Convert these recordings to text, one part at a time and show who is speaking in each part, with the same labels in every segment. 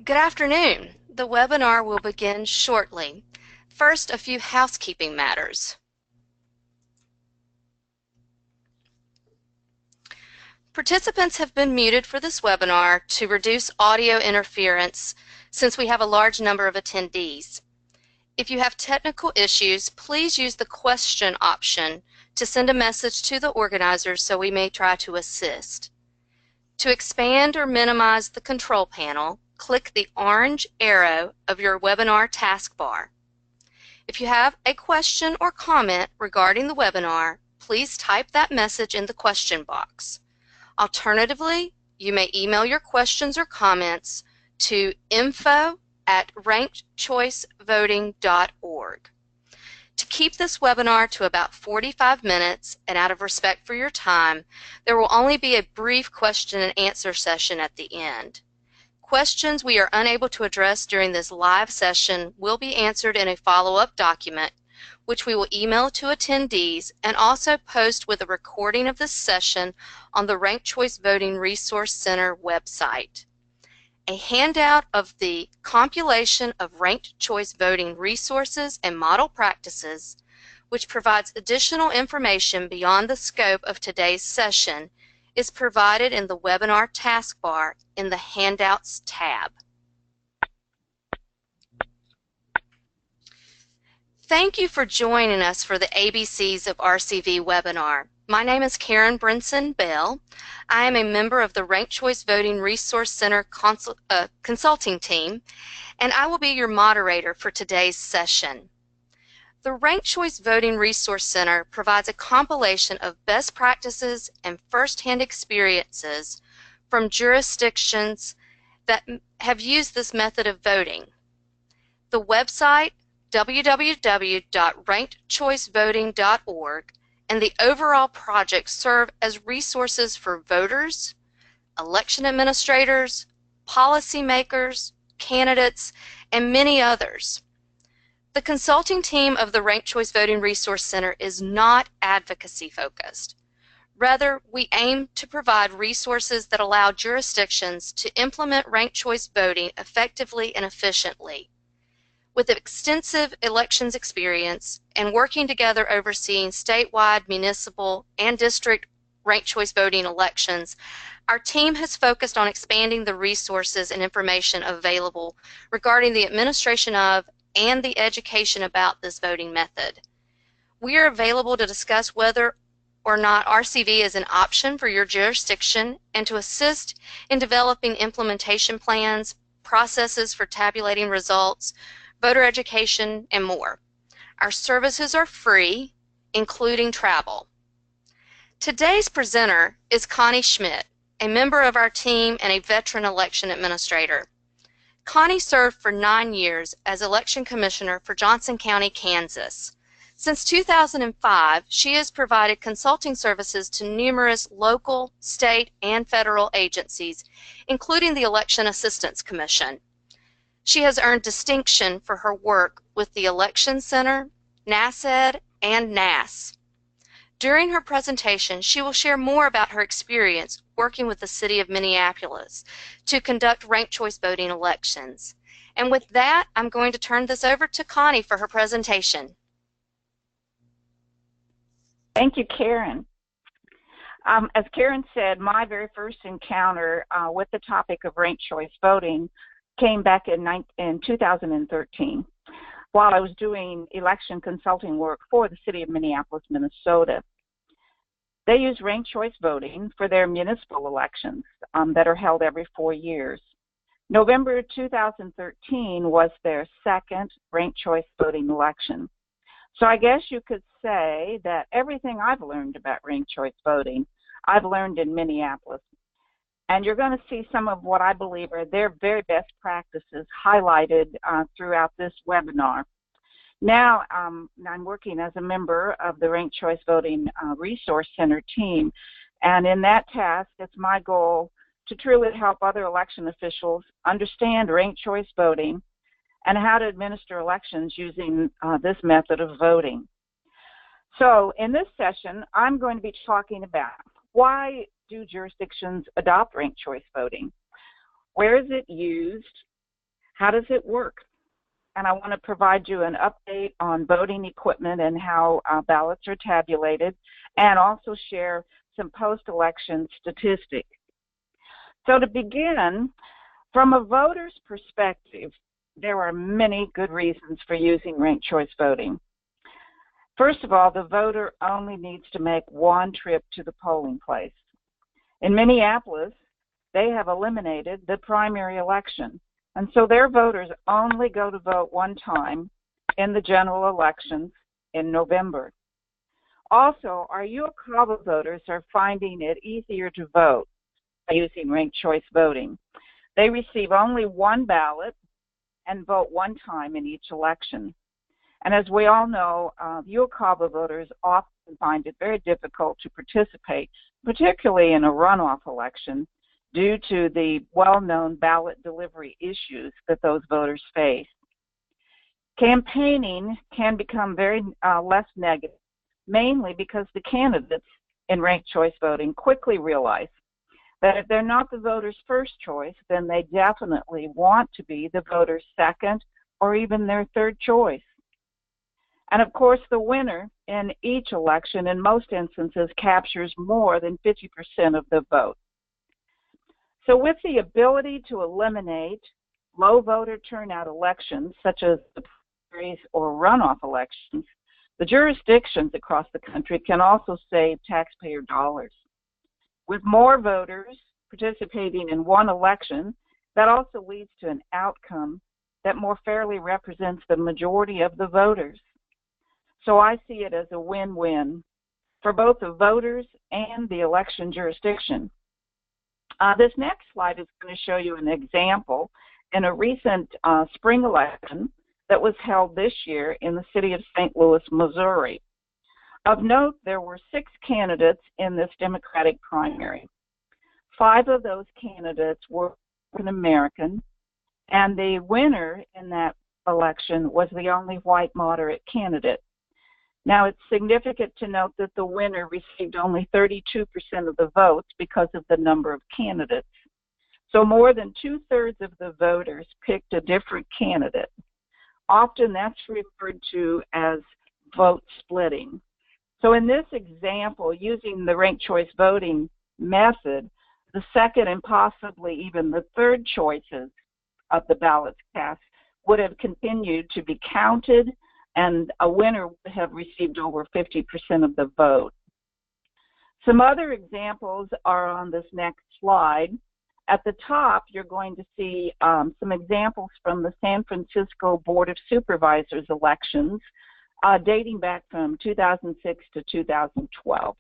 Speaker 1: Good afternoon. The webinar will begin shortly. First, a few housekeeping matters. Participants have been muted for this webinar to reduce audio interference since we have a large number of attendees. If you have technical issues, please use the question option to send a message to the organizers so we may try to assist. To expand or minimize the control panel, click the orange arrow of your webinar taskbar. If you have a question or comment regarding the webinar, please type that message in the question box. Alternatively, you may email your questions or comments to info@rankedchoicevoting.org. To keep this webinar to about 45 minutes and out of respect for your time, there will only be a brief question and answer session at the end. Questions we are unable to address during this live session will be answered in a follow-up document, which we will email to attendees and also post with a recording of this session on the Ranked Choice Voting Resource Center website. A handout of the compilation of ranked choice voting resources and model practices, which provides additional information beyond the scope of today's session, is provided in the webinar taskbar in the Handouts tab. Thank you for joining us for the ABCs of RCV webinar. My name is Karen Brinson Bell. I am a member of the Ranked Choice Voting Resource Center consulting team, and I will be your moderator for today's session. The Ranked Choice Voting Resource Center provides a compilation of best practices and first-hand experiences from jurisdictions that have used this method of voting. The website, www.rankedchoicevoting.org, and the overall project serve as resources for voters, election administrators, policymakers, candidates, and many others. The consulting team of the Ranked Choice Voting Resource Center is not advocacy focused. Rather, we aim to provide resources that allow jurisdictions to implement ranked choice voting effectively and efficiently. With extensive elections experience and working together overseeing statewide, municipal, and district ranked choice voting elections, our team has focused on expanding the resources and information available regarding the administration of and the education about this voting method. We are available to discuss whether or not RCV is an option for your jurisdiction and to assist in developing implementation plans, processes for tabulating results, voter education, and more. Our services are free, including travel. Today's presenter is Connie Schmidt, a member of our team and a veteran election administrator. Connie served for 9 years as election commissioner for Johnson County, Kansas. Since 2005, she has provided consulting services to numerous local, state, and federal agencies, including the Election Assistance Commission. She has earned distinction for her work with the Election Center, NASED, and NAS. During her presentation, she will share more about her experience working with the City of Minneapolis to conduct ranked choice voting elections. And with that, I'm going to turn this over to Connie for her presentation.
Speaker 2: Thank you, Karen. As Karen said, my very first encounter with the topic of ranked choice voting came back in 2013 while I was doing election consulting work for the City of Minneapolis, Minnesota. They use ranked choice voting for their municipal elections that are held every 4 years. November 2013 was their second ranked choice voting election. So I guess you could say that everything I've learned about ranked choice voting, I've learned in Minneapolis. And you're going to see some of what I believe are their very best practices highlighted throughout this webinar. Now, I'm working as a member of the Ranked Choice Voting Resource Center team, and in that task, it's my goal to truly help other election officials understand ranked choice voting and how to administer elections using this method of voting. So in this session, I'm going to be talking about why do jurisdictions adopt ranked choice voting? Where is it used? How does it work? And I want to provide you an update on voting equipment and how ballots are tabulated, and also share some post-election statistics. So to begin, from a voter's perspective, there are many good reasons for using ranked choice voting. First of all, the voter only needs to make one trip to the polling place. In Minneapolis, they have eliminated the primary election, and so their voters only go to vote one time in the general elections in November. Also, our UOCAVA voters are finding it easier to vote by using ranked choice voting. They receive only one ballot and vote one time in each election. And as we all know, UOCAVA voters often find it very difficult to participate, particularly in a runoff election, due to the well-known ballot delivery issues that those voters face. Campaigning can become very less negative, mainly because the candidates in ranked choice voting quickly realize that if they're not the voter's first choice, then they definitely want to be the voter's second or even their third choice. And of course, the winner in each election, in most instances, captures more than 50% of the vote. So with the ability to eliminate low voter turnout elections, such as the primaries or runoff elections, the jurisdictions across the country can also save taxpayer dollars. With more voters participating in one election, that also leads to an outcome that more fairly represents the majority of the voters. So I see it as a win-win for both the voters and the election jurisdiction. This next slide is going to show you an example in a recent spring election that was held this year in the city of St. Louis, Missouri. Of note, there were 6 candidates in this Democratic primary. 5 of those candidates were African American, and the winner in that election was the only white moderate candidate. Now, it's significant to note that the winner received only 32% of the votes because of the number of candidates. So more than 2/3 of the voters picked a different candidate. Often that's referred to as vote splitting. So in this example, using the ranked choice voting method, the second and possibly even the third choices of the ballots cast would have continued to be counted, and a winner would have received over 50% of the vote. Some other examples are on this next slide. At the top, you're going to see some examples from the San Francisco Board of Supervisors elections dating back from 2006 to 2012.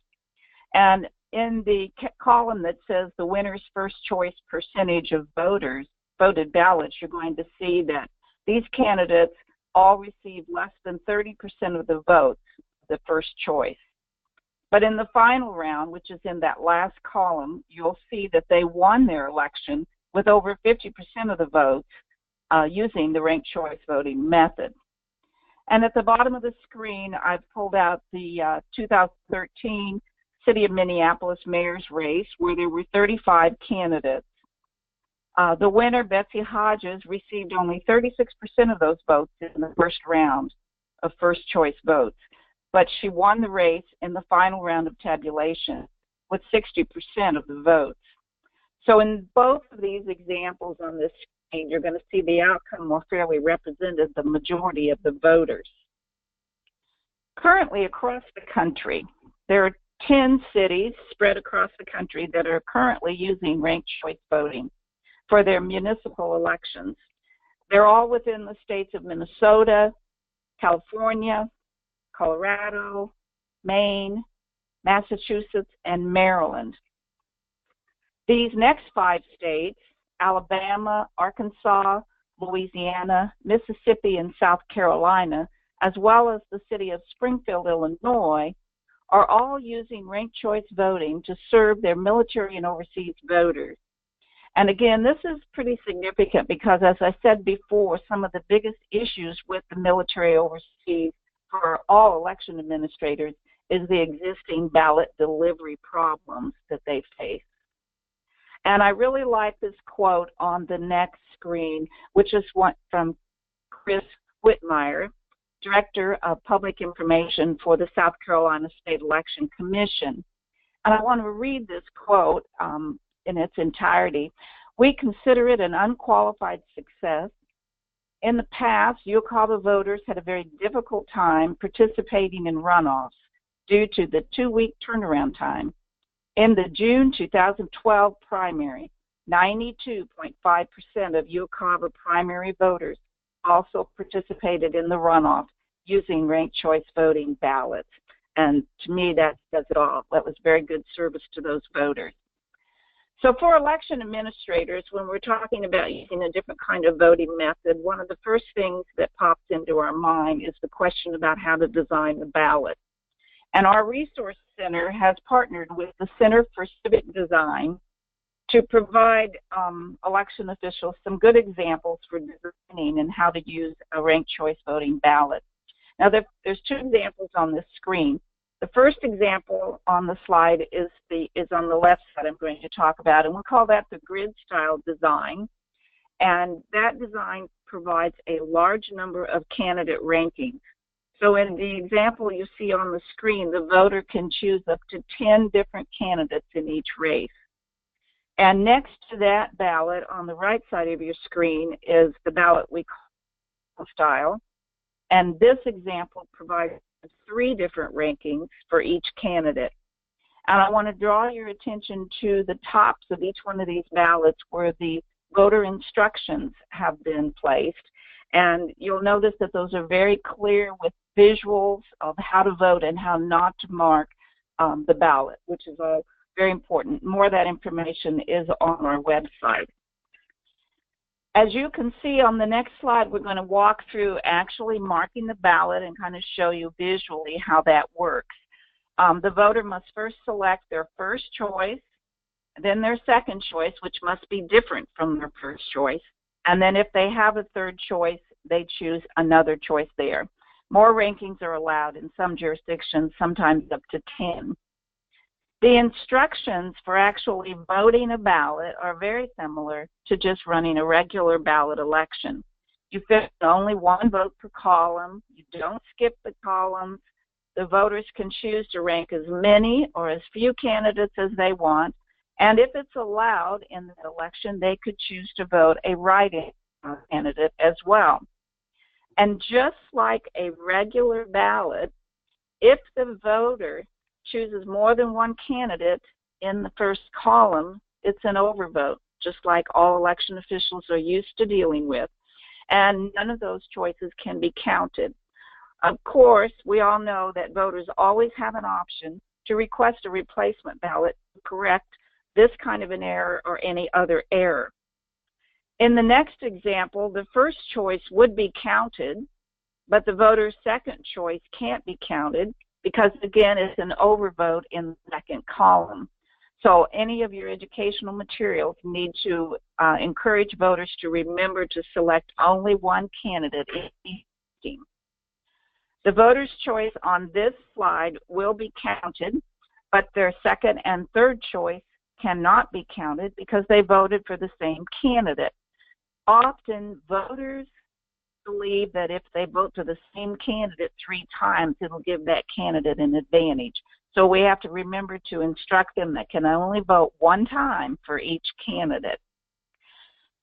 Speaker 2: And in the column that says the winner's first choice percentage of voters, voted ballots, you're going to see that these candidates all received less than 30% of the votes, the first choice. But in the final round, which is in that last column, you'll see that they won their election with over 50% of the votes using the ranked choice voting method. And at the bottom of the screen, I've pulled out the 2013 City of Minneapolis mayor's race, where there were 35 candidates. The winner, Betsy Hodges, received only 36% of those votes in the first round of first choice votes, but she won the race in the final round of tabulation with 60% of the votes. So in both of these examples on this screen, you're going to see the outcome more fairly represented the majority of the voters. Currently across the country, there are 10 cities spread across the country that are currently using ranked choice voting for their municipal elections. They're all within the states of Minnesota, California, Colorado, Maine, Massachusetts, and Maryland. These next 5 states, Alabama, Arkansas, Louisiana, Mississippi, and South Carolina, as well as the city of Springfield, Illinois, are all using ranked choice voting to serve their military and overseas voters. And again, this is pretty significant because, as I said before, some of the biggest issues with the military overseas for all election administrators is the existing ballot delivery problems that they face. And I really like this quote on the next screen, which is one from Chris Whitmire, Director of Public Information for the South Carolina State Election Commission. And I want to read this quote in its entirety. "We consider it an unqualified success. In the past, UCAVA voters had a very difficult time participating in runoffs due to the 2-week turnaround time. In the June 2012 primary, 92.5% of UCAVA primary voters also participated in the runoff using ranked choice voting ballots." And to me, that says it all. That was very good service to those voters. So for election administrators, when we're talking about using a different kind of voting method, one of the first things that pops into our mind is the question about how to design the ballot. And our Resource Center has partnered with the Center for Civic Design to provide election officials some good examples for designing and how to use a ranked choice voting ballot. Now, there's 2 examples on this screen. The first example on the slide is on the left side I'm going to talk about, and we'll call that the grid style design. And that design provides a large number of candidate rankings. So in the example you see on the screen, the voter can choose up to 10 different candidates in each race. And next to that ballot on the right side of your screen is the ballot we call style. And this example provides 3 different rankings for each candidate. And I want to draw your attention to the tops of each one of these ballots where the voter instructions have been placed. And you'll notice that those are very clear with visuals of how to vote and how not to mark the ballot, which is very important. More of that information is on our website. As you can see on the next slide, we're going to walk through actually marking the ballot and kind of show you visually how that works. The voter must first select their first choice, then their second choice, which must be different from their first choice. And then if they have a third choice, they choose another choice there. More rankings are allowed in some jurisdictions, sometimes up to 10. The instructions for actually voting a ballot are very similar to just running a regular ballot election. You fit only 1 vote per column. You don't skip the columns. The voters can choose to rank as many or as few candidates as they want. And if it's allowed in the election, they could choose to vote a write-in candidate as well. And just like a regular ballot, if the voter chooses more than 1 candidate in the first column, it's an overvote, just like all election officials are used to dealing with. And none of those choices can be counted. Of course, we all know that voters always have an option to request a replacement ballot to correct this kind of an error or any other error. In the next example, the first choice would be counted, but the voter's second choice can't be counted because, again, it's an overvote in the second column. So any of your educational materials need to encourage voters to remember to select only 1 candidate in each team. The voter's choice on this slide will be counted, but their second and third choice cannot be counted because they voted for the same candidate. Often, voters believe that if they vote for the same candidate 3 times, it'll give that candidate an advantage. So we have to remember to instruct them that can only vote 1 time for each candidate.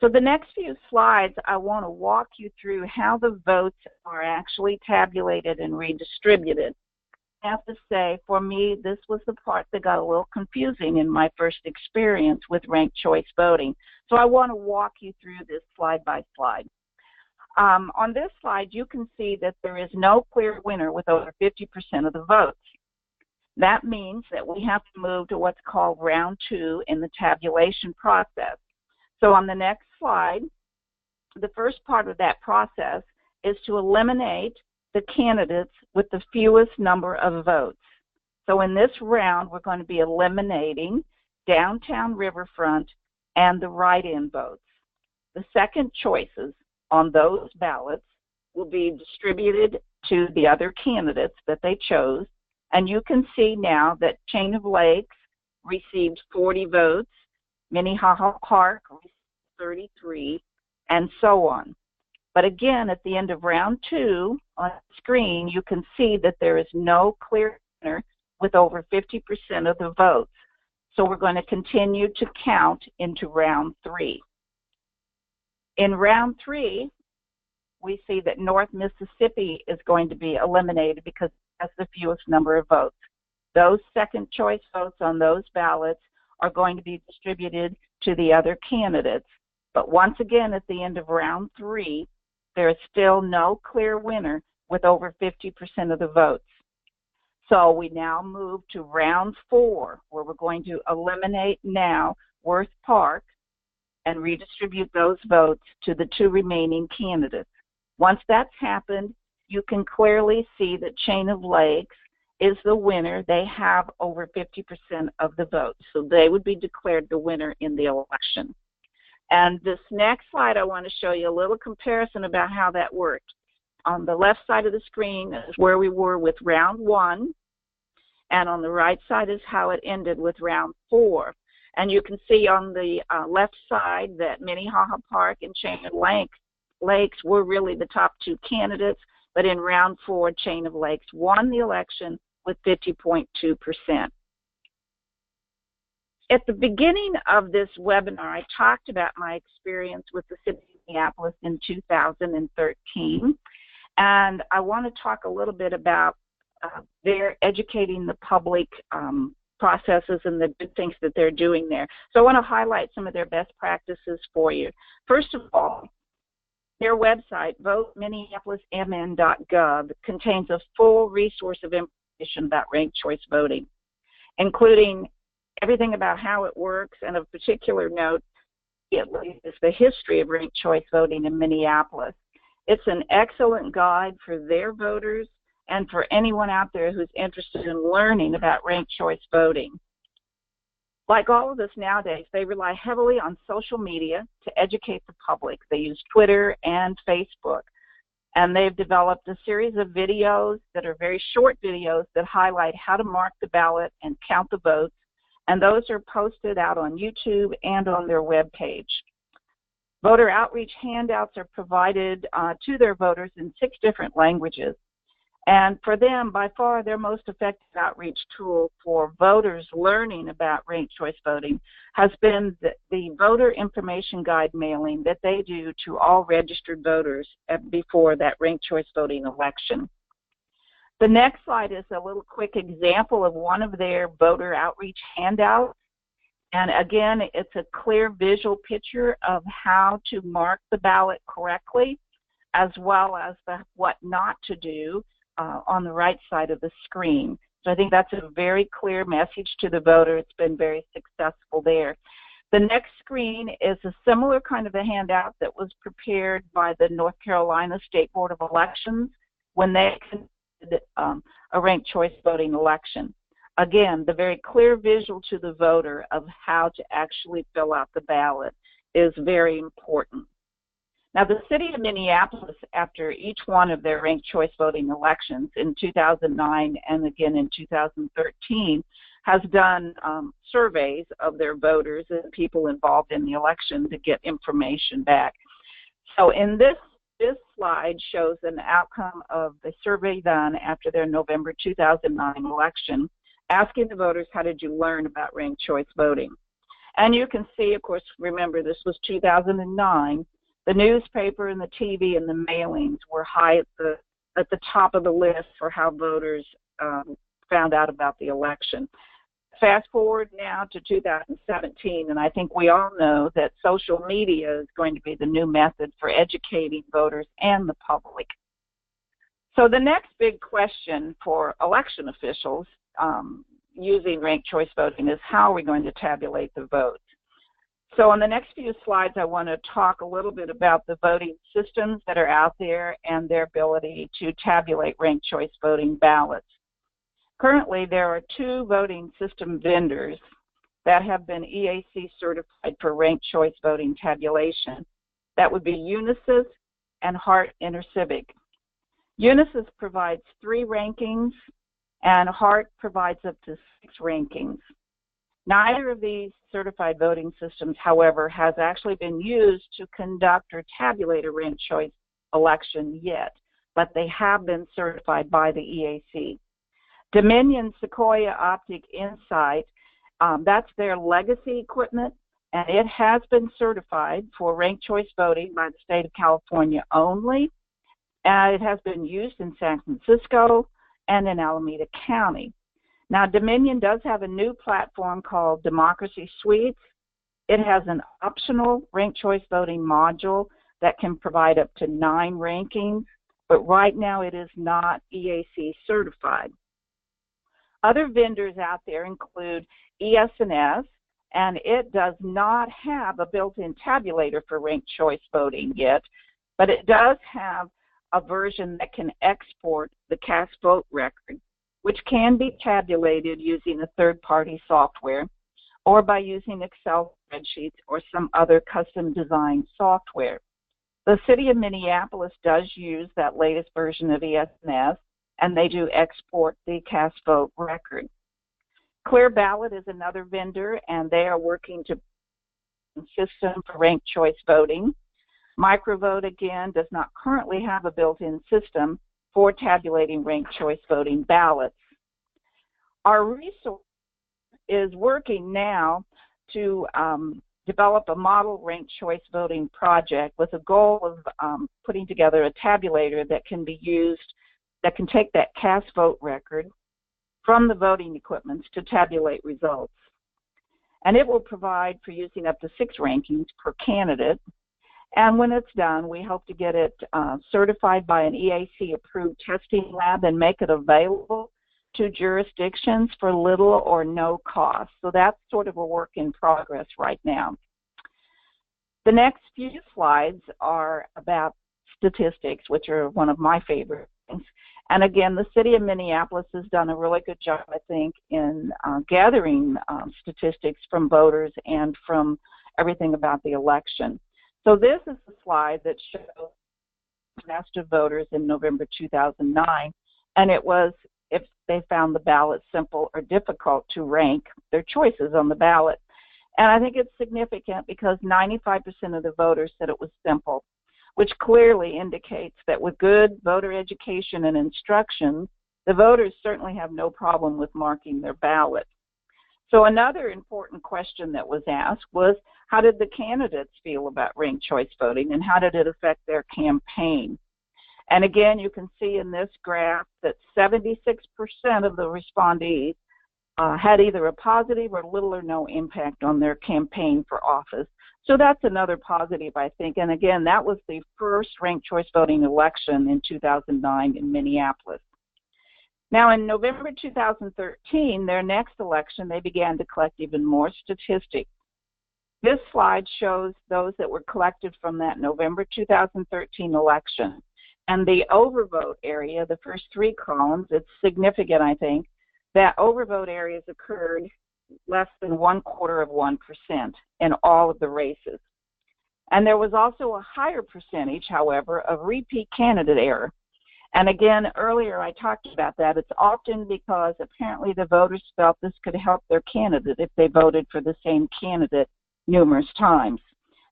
Speaker 2: So the next few slides, I want to walk you through how the votes are actually tabulated and redistributed. I have to say, for me, this was the part that got a little confusing in my first experience with ranked choice voting. So I want to walk you through this slide by slide. On this slide, you can see that there is no clear winner with over 50% of the votes. That means that we have to move to what's called round 2 in the tabulation process. So on the next slide, the first part of that process is to eliminate the candidates with the fewest number of votes. So in this round, we're going to be eliminating downtown Riverfront and the write-in votes. The second choices on those ballots will be distributed to the other candidates that they chose. And you can see now that Chain of Lakes received 40 votes, Minnehaha Park, 33, and so on. But again, at the end of round 2 on the screen, you can see that there is no clear winner with over 50% of the votes. So we're going to continue to count into round 3. In round 3, we see that North Mississippi is going to be eliminated because it has the fewest number of votes. Those second choice votes on those ballots are going to be distributed to the other candidates. But once again, at the end of round 3, there is still no clear winner with over 50% of the votes. So we now move to round 4, where we're going to eliminate now Worth Park and redistribute those votes to the 2 remaining candidates. Once that's happened, you can clearly see that Chain of Lakes is the winner. They have over 50% of the votes, so they would be declared the winner in the election. And this next slide, I want to show you a little comparison about how that worked. On the left side of the screen is where we were with round 1, and on the right side is how it ended with round 4. And you can see on the left side that Minnehaha Park and Chain of Lakes were really the top 2 candidates, but in round 4, Chain of Lakes won the election with 50.2%. At the beginning of this webinar, I talked about my experience with the city of Minneapolis in 2013, and I want to talk a little bit about their educating the public processes and the good things that they're doing there. So I want to highlight some of their best practices for you. First of all, their website, voteminneapolismn.gov, contains a full resource of information about ranked choice voting, including everything about how it works, and of particular note, at least, is the history of ranked choice voting in Minneapolis. It's an excellent guide for their voters and for anyone out there who's interested in learning about ranked choice voting. Like all of us nowadays, they rely heavily on social media to educate the public. They use Twitter and Facebook, and they've developed a series of videos that are very short videos that highlight how to mark the ballot and count the votes, and those are posted out on YouTube and on their webpage. Voter outreach handouts are provided to their voters in 6 different languages. And for them, by far, their most effective outreach tool for voters learning about ranked choice voting has been the voter information guide mailing that they do to all registered voters before that ranked choice voting election. The next slide is a little quick example of one of their voter outreach handouts. And again, it's a clear visual picture of how to mark the ballot correctly, as well as what not to do on the right side of the screen. So I think that's a very clear message to the voter. It's been very successful there. The next screen is a similar kind of a handout that was prepared by the North Carolina State Board of Elections when they conducted a ranked choice voting election. Again, the very clear visual to the voter of how to actually fill out the ballot is very important. Now, the city of Minneapolis, after each one of their ranked choice voting elections in 2009 and again in 2013, has done surveys of their voters and people involved in the election to get information back. So in this slide shows an outcome of the survey done after their November 2009 election, asking the voters, how did you learn about ranked choice voting? And you can see, of course, remember this was 2009, the newspaper and the TV and the mailings were high at the top of the list for how voters found out about the election. Fast forward now to 2017, and I think we all know that social media is going to be the new method for educating voters and the public. So the next big question for election officials using ranked choice voting is, how are we going to tabulate the votes? So on the next few slides, I want to talk a little bit about the voting systems that are out there and their ability to tabulate ranked choice voting ballots. Currently, there are 2 voting system vendors that have been EAC certified for ranked choice voting tabulation. That would be Unisys and Hart InterCivic. Unisys provides 3 rankings, and Hart provides up to 6 rankings. Neither of these certified voting systems, however, has actually been used to conduct or tabulate a ranked choice election yet, but they have been certified by the EAC. Dominion Sequoia Optic Insight, that's their legacy equipment, and it has been certified for ranked choice voting by the state of California only. It has been used in San Francisco and in Alameda County. Now, Dominion does have a new platform called Democracy Suites. It has an optional ranked choice voting module that can provide up to 9 rankings, but right now it is not EAC certified. Other vendors out there include ES&S, and it does not have a built-in tabulator for ranked choice voting yet, but it does have a version that can export the cast vote record, which can be tabulated using a third-party software or by using Excel spreadsheets or some other custom-designed software. The city of Minneapolis does use that latest version of ES&S, and they do export the cast vote record. Clear Ballot is another vendor, and they are working to system for ranked choice voting. Microvote, again, does not currently have a built-in system for tabulating ranked choice voting ballots. Our resource is working now to develop a model ranked choice voting project with a goal of putting together a tabulator that can be used, that can take that cast vote record from the voting equipment to tabulate results. And it will provide for using up to 6 rankings per candidate. And when it's done, we hope to get it certified by an EAC-approved testing lab and make it available to jurisdictions for little or no cost. So that's sort of a work in progress right now. The next few slides are about statistics, which are one of my favorite things. And again, the city of Minneapolis has done a really good job, I think, in gathering statistics from voters and from everything about the election. So this is the slide that shows master voters in November 2009, and it was if they found the ballot simple or difficult to rank their choices on the ballot. And I think it's significant because 95% of the voters said it was simple, which clearly indicates that with good voter education and instruction, the voters certainly have no problem with marking their ballot. So another important question that was asked was, how did the candidates feel about ranked choice voting, and how did it affect their campaign? And again, you can see in this graph that 76% of the respondees had either a positive or little or no impact on their campaign for office. So that's another positive, I think. And again, that was the first ranked choice voting election in 2009 in Minneapolis. Now, in November 2013, their next election, they began to collect even more statistics. This slide shows those that were collected from that November 2013 election. And the overvote area, the first 3 columns, it's significant, I think, that overvote areas occurred less than 0.25% in all of the races. And there was also a higher percentage, however, of repeat candidate error. And again, earlier I talked about that. It's often because apparently the voters felt this could help their candidate if they voted for the same candidate numerous times.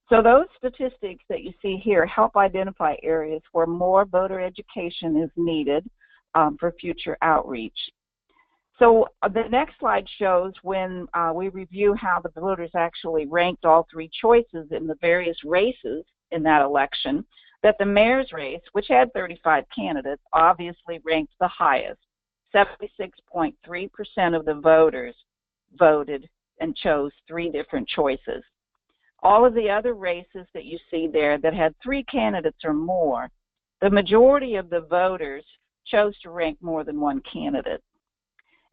Speaker 2: So those statistics that you see here help identify areas where more voter education is needed for future outreach. So the next slide shows when we review how the voters actually ranked all 3 choices in the various races in that election, that the mayor's race, which had 35 candidates, obviously ranked the highest. 76.3% of the voters voted and chose 3 different choices. All of the other races that you see there that had 3 candidates or more, the majority of the voters chose to rank more than 1 candidate.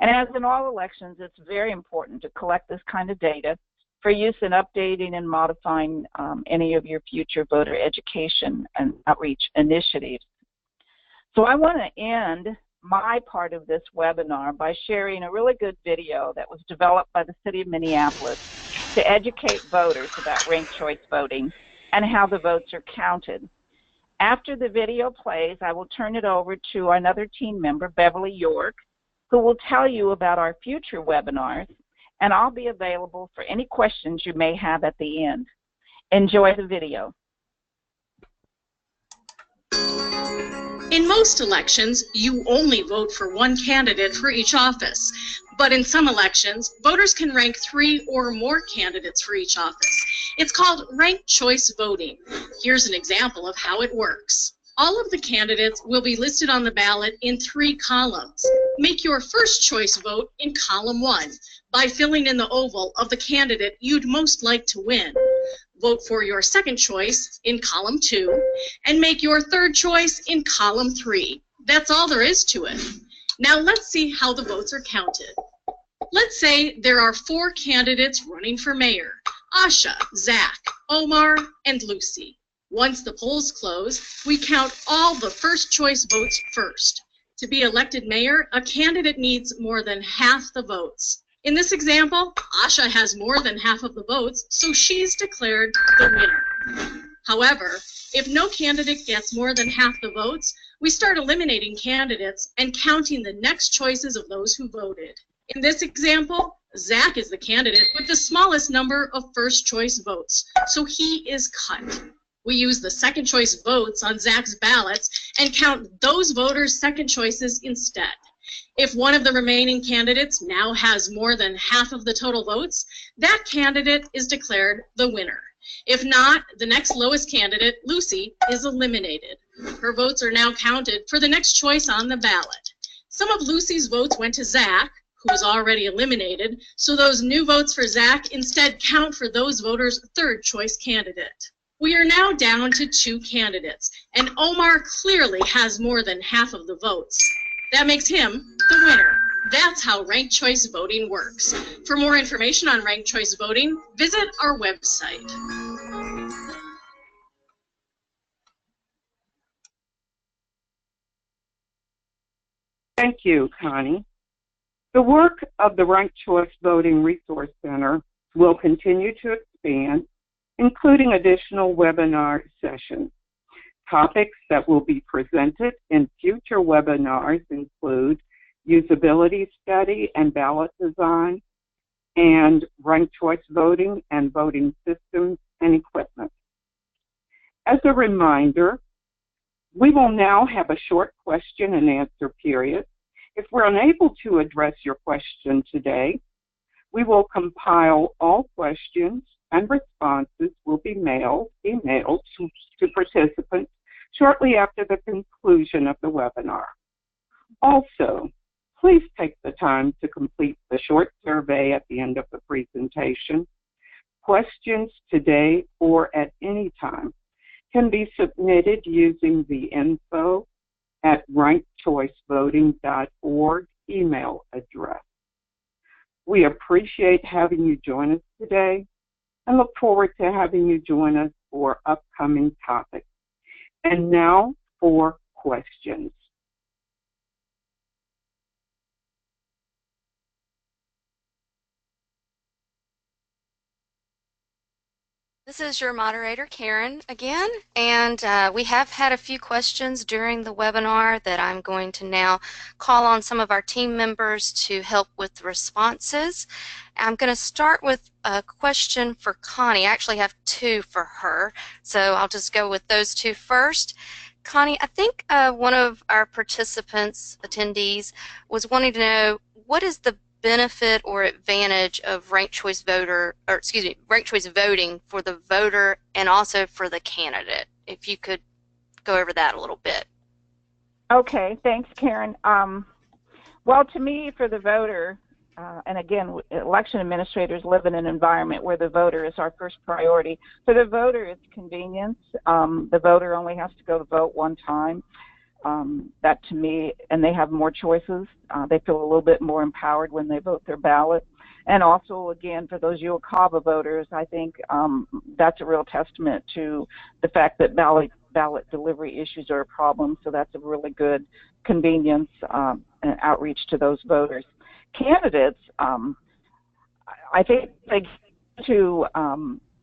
Speaker 2: And as in all elections, it's very important to collect this kind of data for use in updating and modifying any of your future voter education and outreach initiatives. So I want to end my part of this webinar by sharing a really good video that was developed by the city of Minneapolis to educate voters about ranked choice voting and how the votes are counted. After the video plays, I will turn it over to another team member, Beverly York, who will tell you about our future webinars and I'll be available for any questions you may have at the end. Enjoy the video.
Speaker 3: In most elections, you only vote for one candidate for each office. But in some elections, voters can rank 3 or more candidates for each office. It's called ranked choice voting. Here's an example of how it works. All of the candidates will be listed on the ballot in 3 columns. Make your first choice vote in column 1 by filling in the oval of the candidate you'd most like to win. Vote for your second choice in column 2 and make your third choice in column 3. That's all there is to it. Now let's see how the votes are counted. Let's say there are 4 candidates running for mayor: Asha, Zach, Omar, and Lucy. Once the polls close, we count all the first choice votes first. To be elected mayor, a candidate needs more than half the votes. In this example, Asha has more than half of the votes, so she's declared the winner. However, if no candidate gets more than half the votes, we start eliminating candidates and counting the next choices of those who voted. In this example, Zach is the candidate with the smallest number of first choice votes, so he is cut. We use the second choice votes on Zach's ballots and count those voters' second choices instead. If one of the remaining candidates now has more than half of the total votes, that candidate is declared the winner. If not, the next lowest candidate, Lucy, is eliminated. Her votes are now counted for the next choice on the ballot. Some of Lucy's votes went to Zach, who was already eliminated, so those new votes for Zach instead count for those voters' third choice candidate. We are now down to 2 candidates, and Omar clearly has more than half of the votes. That makes him the winner. That's how ranked choice voting works. For more information on ranked choice voting, visit our website.
Speaker 4: Thank you, Connie. The work of the Ranked Choice Voting Resource Center will continue to expand, including additional webinar sessions. Topics that will be presented in future webinars include usability study and ballot design, and ranked choice voting and voting systems and equipment. As a reminder, we will now have a short question and answer period. If we're unable to address your question today, we will compile all questions and responses will be emailed to participants shortly after the conclusion of the webinar. Also, please take the time to complete the short survey at the end of the presentation. Questions today or at any time can be submitted using the info@rankedchoicevoting.org email address. We appreciate having you join us today and look forward to having you join us for upcoming topics. And now for questions.
Speaker 1: This is your moderator, Karen, again, and we have had a few questions during the webinar that I'm going to now call on some of our team members to help with the responses. I'm going to start with a question for Connie. I actually have 2 for her, so I'll just go with those 2 first. Connie, I think one of our participants, attendees, was wanting to know what is the benefit or advantage of ranked choice voting for the voter and also for the candidate. If you could go over that a little bit.
Speaker 2: Okay, thanks, Karen. Well, to me, for the voter, and again, election administrators live in an environment where the voter is our first priority. For the voter, it's convenience. The voter only has to go to vote one time. That to me, and they have more choices. They feel a little bit more empowered when they vote their ballot. And also, again, for those UOCAVA voters, I think that's a real testament to the fact that ballot delivery issues are a problem. So that's a really good convenience and outreach to those voters. Candidates, I think they get to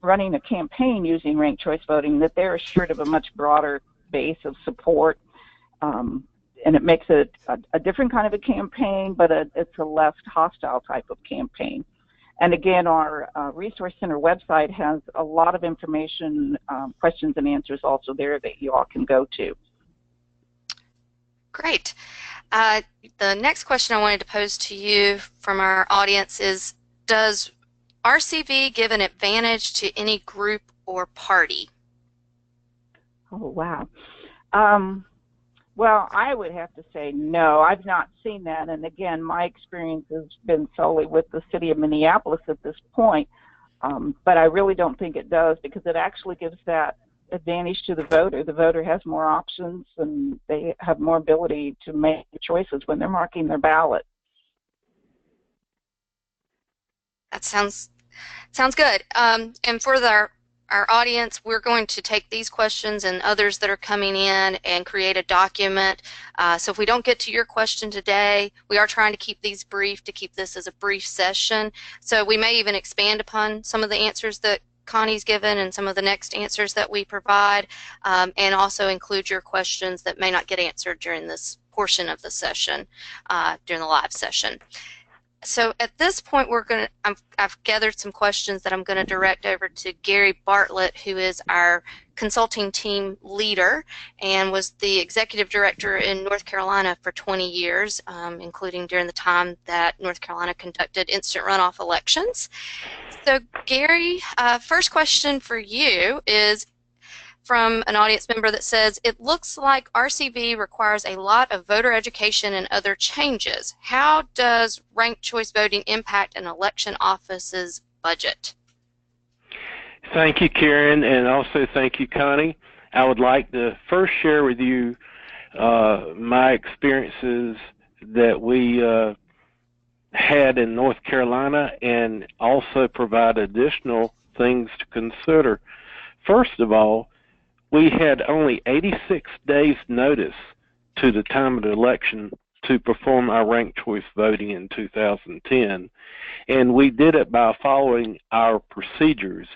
Speaker 2: running a campaign using ranked choice voting that they're assured of a much broader base of support. And it makes it a different kind of a campaign, but it's a less hostile type of campaign. And again, our Resource Center website has a lot of information, questions and answers also there that you all can go to.
Speaker 1: Great. The next question I wanted to pose to you from our audience is, does RCV give an advantage to any group or party?
Speaker 2: Oh, wow. Well, I would have to say no. I've not seen that. And again, my experience has been solely with the city of Minneapolis at this point. But I really don't think it does, because it actually gives that advantage to the voter. The voter has more options and they have more ability to make choices when they're marking their ballot.
Speaker 1: That sounds good. And for our audience, we're going to take these questions and others that are coming in and create a document. So if we don't get to your question today, we are trying to keep these brief, to keep this as a brief session. So we may even expand upon some of the answers that Connie's given and some of the next answers that we provide, and also include your questions that may not get answered during this portion of the session, during the live session. So at this point, I've gathered some questions that I'm going to direct over to Gary Bartlett, who is our consulting team leader and was the executive director in North Carolina for 20 years, including during the time that North Carolina conducted instant runoff elections. So Gary, first question for you is from an audience member that says, it looks like RCV requires a lot of voter education and other changes. How does ranked choice voting impact an election office's budget?
Speaker 5: Thank you, Karen, and also thank you, Connie. I would like to first share with you my experiences that we had in North Carolina, and also provide additional things to consider. First of all, we had only 86 days notice to the time of the election to perform our ranked choice voting in 2010, and we did it by following our procedures,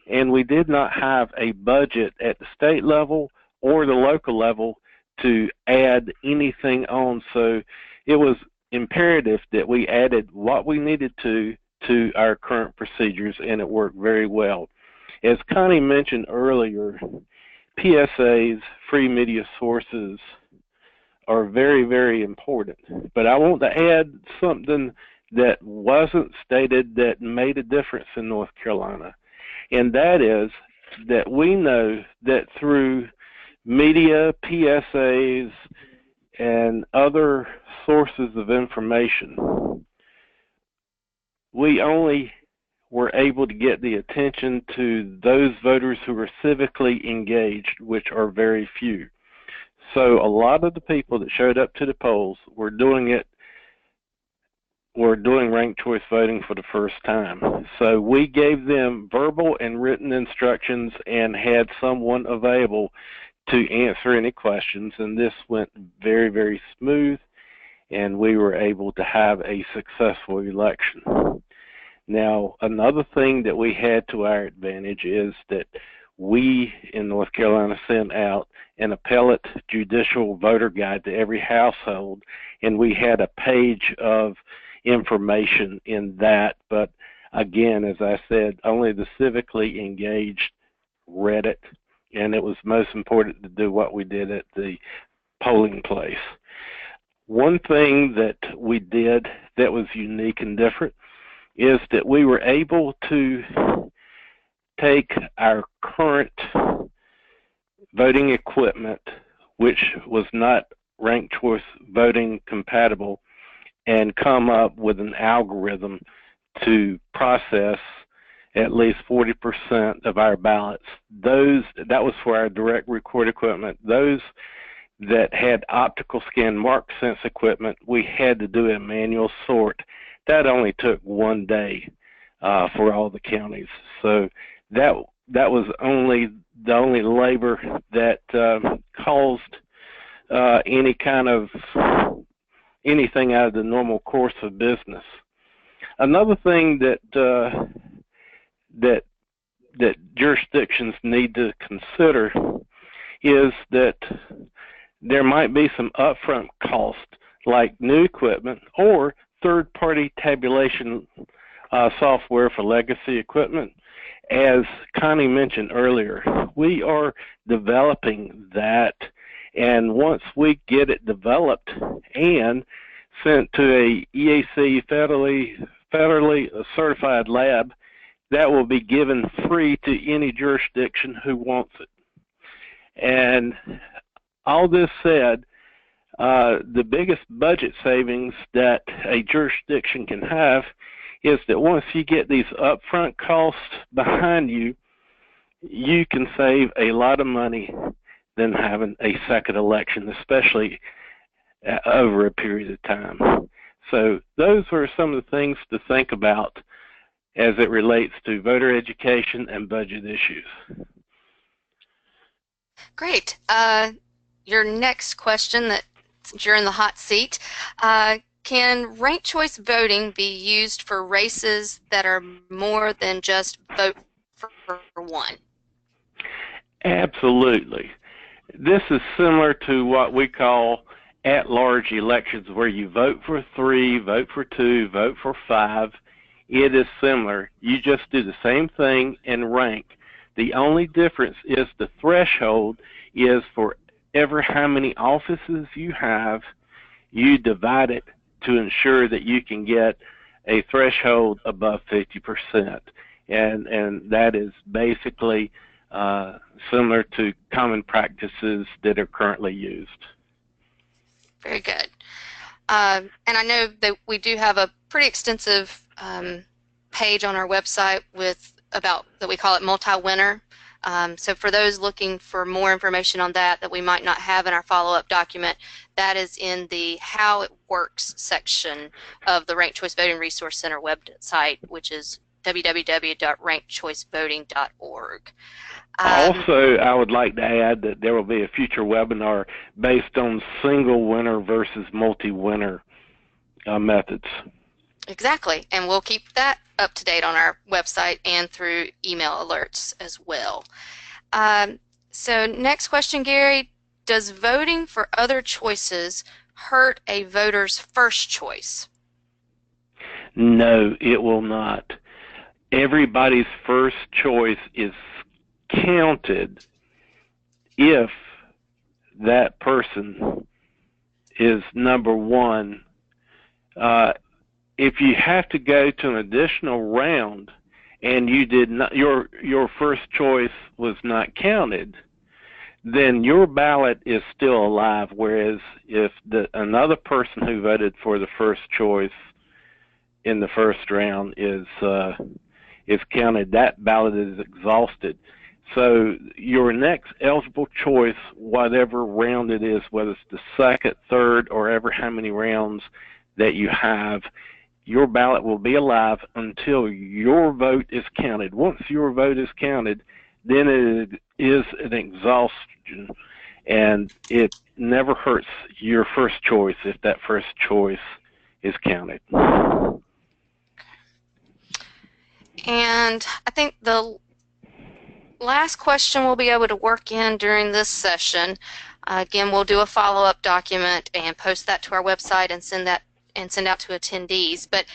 Speaker 5: and we did not have a budget at the state level or the local level to add anything on, so it was imperative that we added what we needed to our current procedures, and it worked very well. As Connie mentioned earlier, PSAs, free media sources, are very, very important. But I want to add something that wasn't stated that made a difference in North Carolina, and that is that we know that through media, PSAs, and other sources of information, we only were able to get the attention to those voters who were civically engaged, which are very few. So a lot of the people that showed up to the polls were doing ranked choice voting for the first time. So we gave them verbal and written instructions and had someone available to answer any questions, and this went very, very smooth, and we were able to have a successful election. Now, another thing that we had to our advantage is that we in North Carolina sent out an appellate judicial voter guide to every household, and we had a page of information in that. But again, as I said, only the civically engaged read it, and it was most important to do what we did at the polling place. One thing that we did that was unique and different is that we were able to take our current voting equipment, which was not ranked choice voting compatible, and come up with an algorithm to process at least 40% of our ballots. That was for our direct record equipment. Those that had optical scan mark sense equipment, we had to do a manual sort. That only took 1 day for all the counties. So that was the only labor that caused anything out of the normal course of business. Another thing that jurisdictions need to consider is that there might be some upfront cost, like new equipment or third-party tabulation software for legacy equipment. As Connie mentioned earlier, we are developing that, and once we get it developed and sent to a EAC federally certified lab, that will be given free to any jurisdiction who wants it. And all this said, the biggest budget savings that a jurisdiction can have is that once you get these upfront costs behind you, you can save a lot of money than having a second election, especially over a period of time. So those are some of the things to think about as it relates to voter education and budget issues.
Speaker 1: Great. Your next question, that since you're in the hot seat, can ranked choice voting be used for races that are more than just vote for one?
Speaker 5: Absolutely. This is similar to what we call at-large elections, where you vote for 3, vote for 2, vote for 5. It is similar. You just do the same thing and rank. The only difference is the threshold is for ever how many offices you have, you divide it to ensure that you can get a threshold above 50%. And that is basically similar to common practices that are currently used.
Speaker 1: Very good. And I know that we do have a pretty extensive page on our website about that we call it multi-winner. So for those looking for more information on that we might not have in our follow-up document, that is in the How It Works section of the Ranked Choice Voting Resource Center website, which is www.rankedchoicevoting.org.
Speaker 5: Also, I would like to add that there will be a future webinar based on single winner versus multi-winner methods.
Speaker 1: Exactly, and we'll keep that up to date on our website and through email alerts as well. So next question, Gary, does voting for other choices hurt a voter's first choice?
Speaker 5: No, it will not. Everybody's first choice is counted if that person is number one. If you have to go to an additional round and you did not, your first choice was not counted, then your ballot is still alive. Whereas if another person who voted for the first choice in the first round is counted, that ballot is exhausted. So your next eligible choice, whatever round it is, whether it's the second, third, or ever how many rounds that you have, your ballot will be alive until your vote is counted. Once your vote is counted, then it is an exhaustion, and it never hurts your first choice if that first choice is counted.
Speaker 1: And I think the last question we'll be able to work in during this session, again, we'll do a follow-up document and post that to our website and send out to attendees. But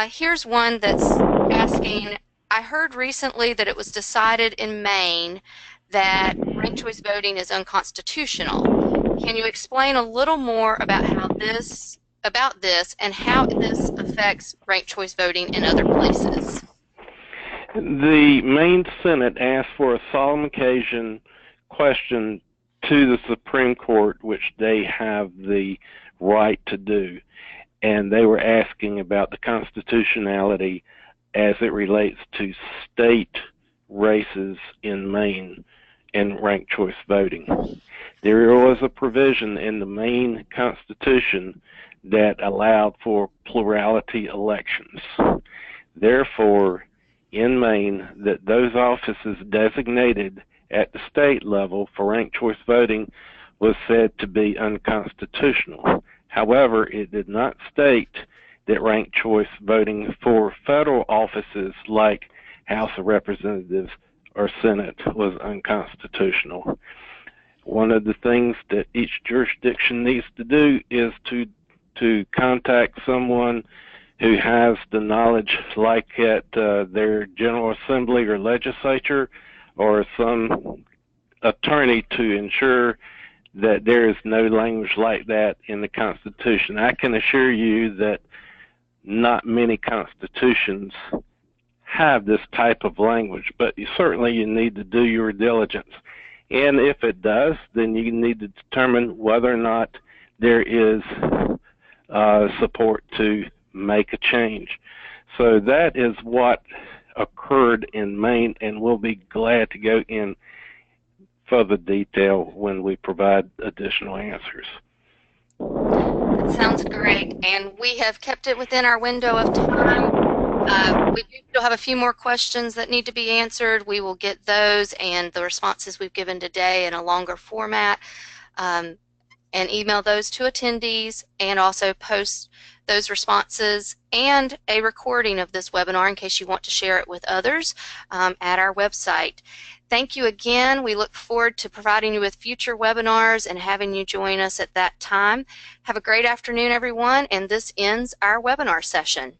Speaker 1: here's one that's asking, I heard recently that it was decided in Maine that ranked choice voting is unconstitutional. Can you explain a little more about this and how this affects ranked choice voting in other places?
Speaker 5: The Maine Senate asked for a solemn occasion question to the Supreme Court, which they have the right to do. And they were asking about the constitutionality as it relates to state races in Maine and ranked choice voting. There was a provision in the Maine Constitution that allowed for plurality elections. Therefore, in Maine, that those offices designated at the state level for ranked choice voting was said to be unconstitutional. However, it did not state that ranked choice voting for federal offices like House of Representatives or Senate was unconstitutional. One of the things that each jurisdiction needs to do is to contact someone who has the knowledge, like at their General Assembly or legislature, or some attorney to ensure that there is no language like that in the Constitution. I can assure you that not many constitutions have this type of language, but certainly you need to do your diligence. And if it does, then you need to determine whether or not there is support to make a change. So that is what occurred in Maine, and we'll be glad to go in further detail when we provide additional answers.
Speaker 1: That sounds great, and we have kept it within our window of time. We still have a few more questions that need to be answered. We will get those and the responses we've given today in a longer format, and email those to attendees, and also post those responses and a recording of this webinar in case you want to share it with others at our website. Thank you again. We look forward to providing you with future webinars and having you join us at that time. Have a great afternoon, everyone, and this ends our webinar session.